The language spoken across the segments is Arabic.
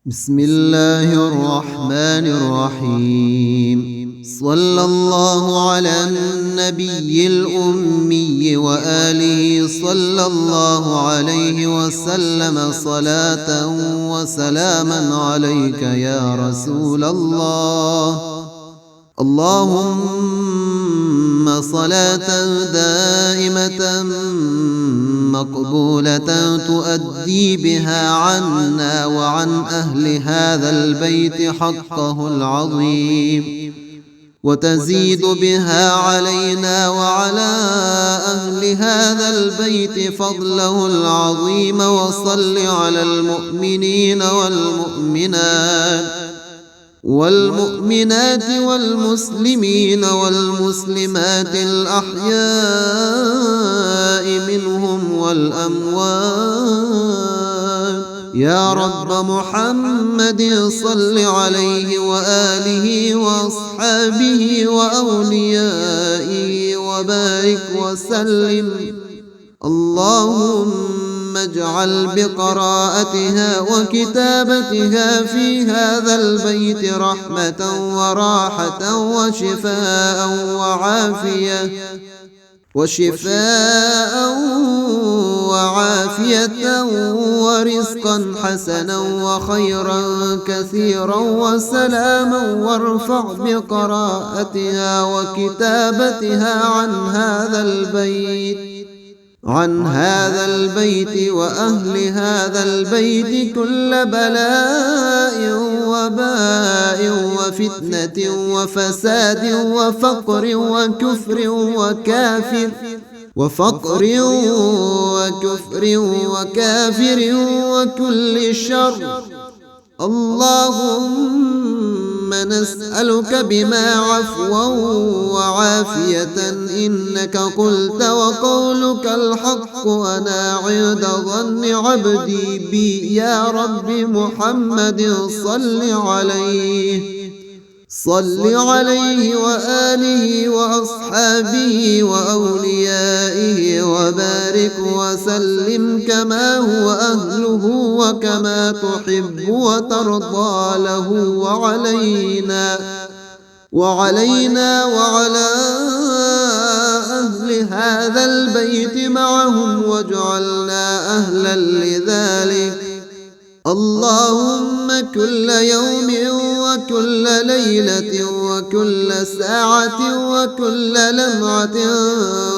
بسم الله الرحمن الرحيم. صلى الله على النبي الأمي وآله صلى الله عليه وسلم صلاة وسلاما عليك يا رسول الله. اللهم صلاة دائمة مقبولة تؤدي بها عنا وعن أهل هذا البيت حقه العظيم، وتزيد بها علينا وعلى أهل هذا البيت فضله العظيم. وصل على المؤمنين والمؤمنات والمسلمين والمسلمات الأحياء منهم والأموات يا رب محمد. صل عليه وآله وأصحابه وأوليائه وبارك وسلم. اللهم اجعل بقراءتها وكتابتها في هذا البيت رحمة وراحة وشفاء وعافية ورزقا حسنا وخيرا كثيرا وسلاما. وارفع بقراءتها وكتابتها عن هذا البيت وأهل هذا البيت كل بلاء وباء وفتنة وفساد وفقر وكافر وكل شر. اللهم نسألك بما عفوا وعافية إنك قلت وقولك الحق أنا عند ظن عبدي بي. يا رب محمد صل عليه وآله وأصحابه وأوليائه وبارك وسلم كما هو أهله وكما تحب وترضى له وعلينا وعلى أهل هذا البيت معهم واجعلنا أهلا لذلك. اللهم كل يوم وكل ليلة وكل ساعة وكل لمعة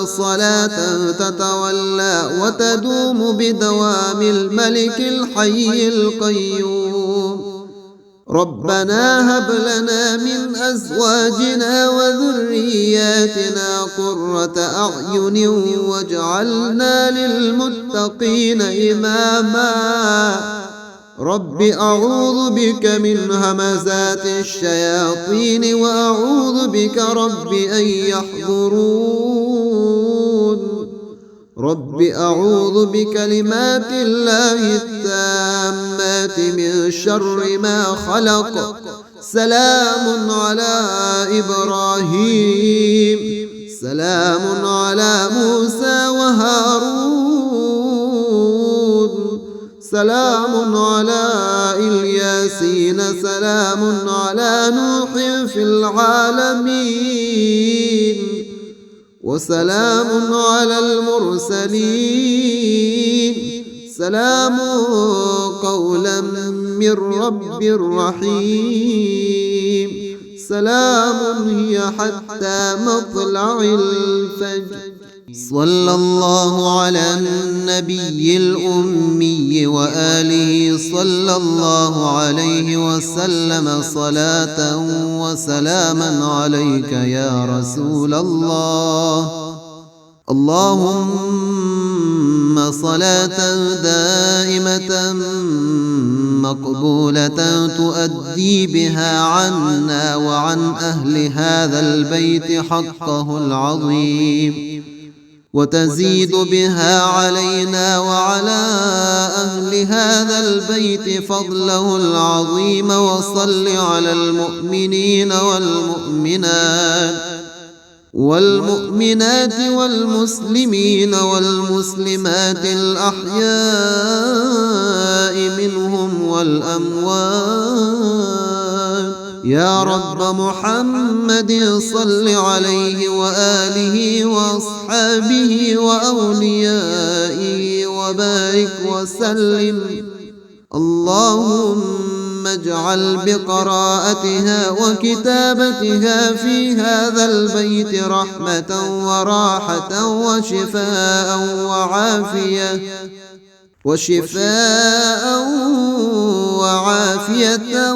صلاة تتولى وتدوم بدوام الملك الحي القيوم. ربنا هب لنا من أزواجنا وذرياتنا قرة أعين واجعلنا للمتقين إماما. رب أعوذ بك من همزات الشياطين وأعوذ بك رب أن يحضرون. رب أعوذ بكلمات الله التامات من شر ما خلق. سلام على إبراهيم، سلام على موسى وهارون، سلام على الياسين، سلام على نوح في العالمين، وسلام على المرسلين. سلام قولا من رب رحيم. سلام هي حتى مطلع الفجر. صلى الله على النبي الأمي وآله صلى الله عليه وسلم صلاة وسلاما عليك يا رسول الله. اللهم صلاة دائمة مقبولة تؤدي بها عنا وعن أهل هذا البيت حقه العظيم، وتزيد بها علينا وعلى أهل هذا البيت فضله العظيم. وصل على المؤمنين والمؤمنات والمسلمين والمسلمات الأحياء منهم والأموات يا رب محمد صل عليه وآله وأصحابه وأوليائه وبارك وسلم. اللهم اجعل بقراءتها وكتابتها في هذا البيت رحمة وراحة وشفاء وعافية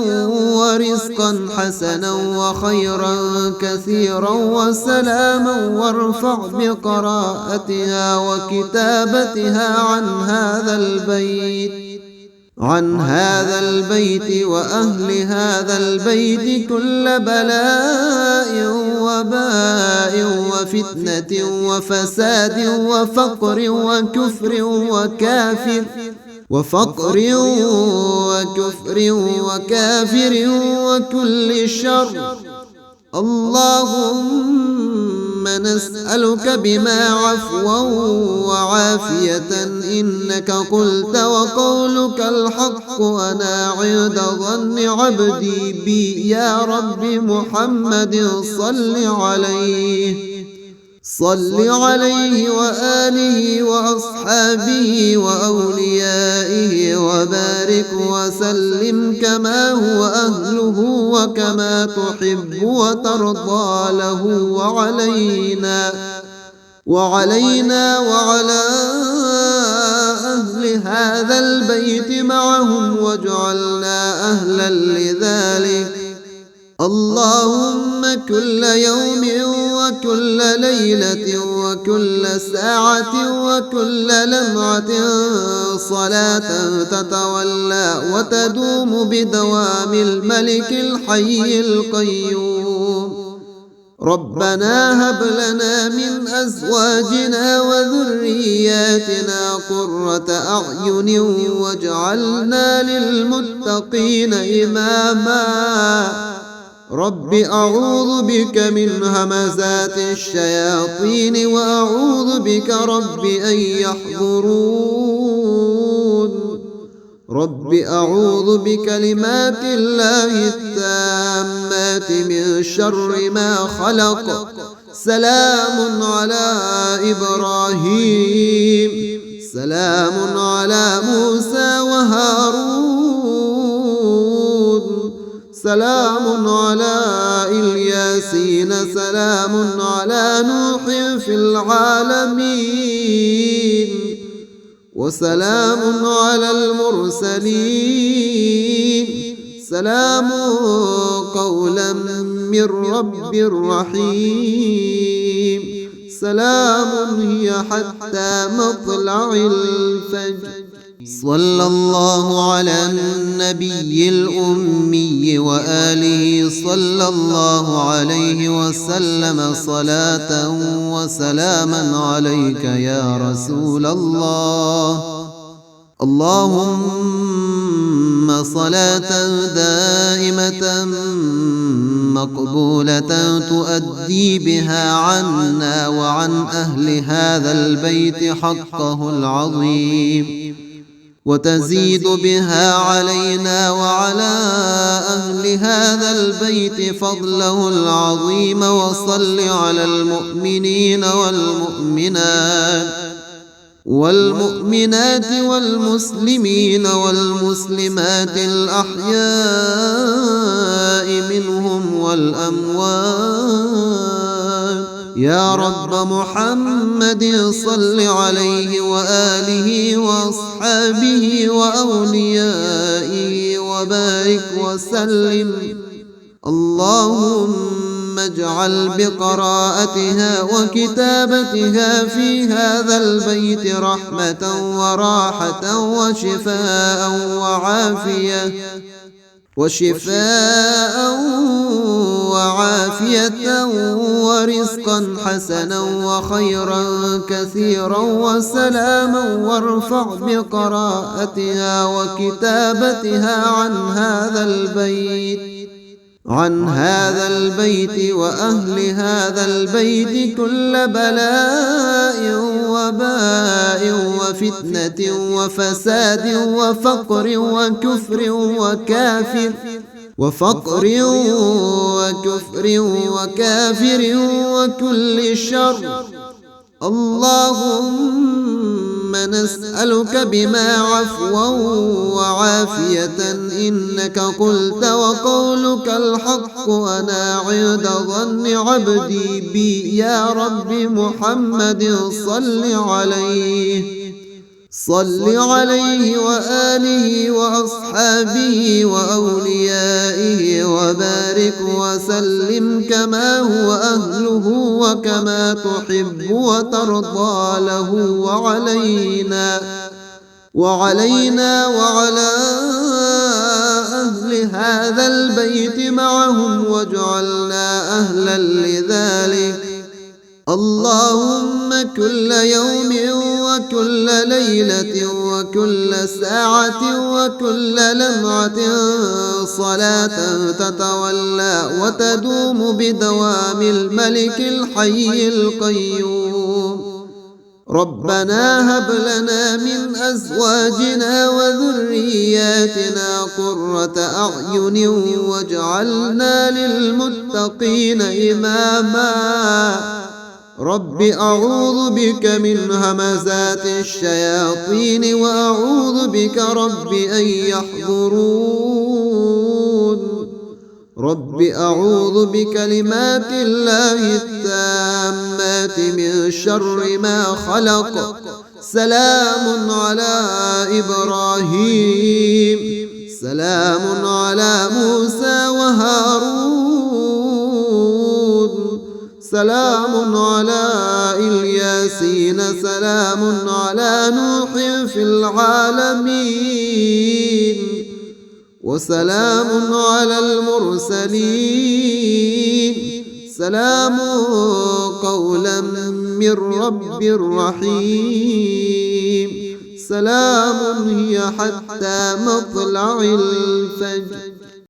ورزقا حسنا وخيرا كثيرا وسلاما. وارفع بقراءتها وكتابتها عن هذا البيت وأهل هذا البيت كل بلاء وباء وفتنة وفساد وفقر وكافر وكل شر. اللهم نسألك بما عفوا وعافية إنك قلت وقولك الحق أنا عند ظن عبدي بي. يا رب محمد صل عليه وآله وأصحابه وأوليائه وبارك وسلم كما هو أهله وكما تحب وترضى له وعلينا وعلى أهل هذا البيت معهم واجعلنا أهلا لذلك. اللهم كل يوم وكل ليلة وكل ساعة وكل لمعة صلاة تتولى وتدوم بدوام الملك الحي القيوم. ربنا هب لنا من أزواجنا وذرياتنا قرة أعين واجعلنا للمتقين إماما. رب أعوذ بك من همزات الشياطين وأعوذ بك رب أن يحضرون. رب أعوذ بكلمات الله التامات من شر ما خلق. سلام على إبراهيم سلام على موسى وهارون سلام على الياسين سلام على نوح في العالمين وسلام على المرسلين. سلام قولا من رب رحيم. سلام هي حتى مطلع الفجر. صلى الله على النبي الأمي وآله صلى الله عليه وسلم صلاة وسلاما عليك يا رسول الله. اللهم صلاة دائمة مقبولة تؤدي بها عنا وعن أهل هذا البيت حقه العظيم وتزيد بها علينا وعلى أهل هذا البيت فضله العظيم. وصل على المؤمنين والمؤمنات والمسلمين والمسلمات الأحياء منهم والأموات يا رب محمد صل عليه وآله وأصحابه وأوليائه وبارك وسلم. اللهم اجعل بقراءتها وكتابتها في هذا البيت رحمة وراحة وشفاء وعافية ورزقا حسنا وخيرا كثيرا وسلاما. وارفع بقراءتها وكتابتها عن هذا البيت وأهل هذا البيت كل بلاء وباء وفتنة وفساد وفقر وكافر وكل شر. اللهم نسألك بما عفوا وعافية إنك قلت وقولك الحق وأنا عند ظن عبدي بي. يا رب محمد صل عليه وآله وأصحابه وأوليائه وبارك وسلم كما هو أهله وكما تحب وترضى له وعلينا وعلى أهل هذا البيت معهم واجعلنا أهلا لذلك. اللهم كل يوم وكل ليلة وكل ساعة وكل لمعة صلاة تتولى وتدوم بدوام الملك الحي القيوم. ربنا هب لنا من أزواجنا وذرياتنا قرة أعين واجعلنا للمتقين إماما. رب أعوذ بك من همزات الشياطين وأعوذ بك رب أن يحضرون. رب أعوذ بكلمات الله التامات من شر ما خلق. سلام على إبراهيم، سلام على موسى وهارون، سلام على الياسين، سلام على نوح في العالمين، وسلام على المرسلين. سلام قولا من رب رحيم. سلام هي حتى مطلع الفجر.